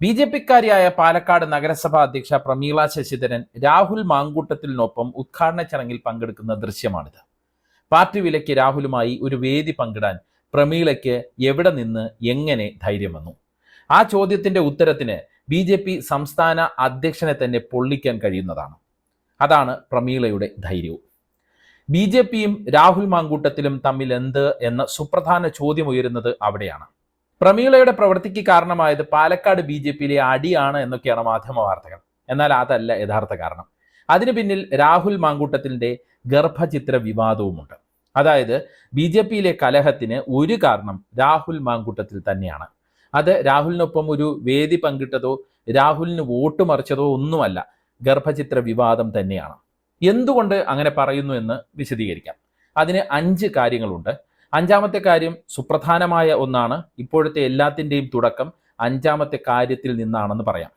ബി.ജെ.പിക്കാരിയായ പാലക്കാട് നഗരസഭാ അധ്യക്ഷ പ്രമീള ശശിധരൻ രാഹുൽ മാങ്കൂട്ടത്തിലിനൊപ്പം ഉദ്ഘാടന ചടങ്ങിൽ പങ്കെടുക്കുന്ന ദൃശ്യമാണിത്. പാർട്ടി വിലയ്ക്ക് രാഹുലുമായി ഒരു വേദി പങ്കിടാൻ പ്രമീളയ്ക്ക് എവിടെ നിന്ന് എങ്ങനെ ധൈര്യം വന്നു? ആ ചോദ്യത്തിന്റെ ഉത്തരത്തിന് ബി.ജെ.പി സംസ്ഥാന അധ്യക്ഷനെ തന്നെ പൊള്ളിക്കാൻ കഴിയുന്നതാണ്. അതാണ് പ്രമീളയുടെ ധൈര്യവും. ബി.ജെ.പിയും രാഹുൽ മാങ്കൂട്ടത്തിലും തമ്മിൽ എന്ത് എന്ന സുപ്രധാന ചോദ്യം ഉയരുന്നത് അവിടെയാണ്. പ്രമീളയുടെ പ്രവൃത്തിക്ക് കാരണമായത് പാലക്കാട് ബി.ജെ.പിയിലെ അടിയാണ് എന്നൊക്കെയാണ് മാധ്യമ വാർത്തകൾ. എന്നാൽ അതല്ല യഥാർത്ഥ കാരണം. അതിനു പിന്നിൽ രാഹുൽ മാങ്കൂട്ടത്തിലിന്റെ ഗർഭചിത്ര വിവാദവുമുണ്ട്. അതായത് ബി.ജെ.പിയിലെ കലഹത്തിന് ഒരു കാരണം രാഹുൽ മാങ്കൂട്ടത്തിൽ തന്നെയാണ്. അത് രാഹുലിനൊപ്പം ഒരു വേദി പങ്കിട്ടതോ രാഹുലിന് വോട്ട് മറിച്ചതോ ഒന്നുമല്ല, ഗർഭചിത്ര വിവാദം തന്നെയാണ്. എന്തുകൊണ്ട് അങ്ങനെ പറയുന്നു എന്ന് വിശദീകരിക്കാം. അതിന് 5 കാര്യങ്ങളുണ്ട്. 5-മത്തെ കാര്യം സുപ്രധാനമായ ഒന്നാണ്. ഇപ്പോഴത്തെ എല്ലാത്തിൻ്റെയും തുടക്കം 5-മത്തെ കാര്യത്തിൽ നിന്നാണെന്ന് പറയാം.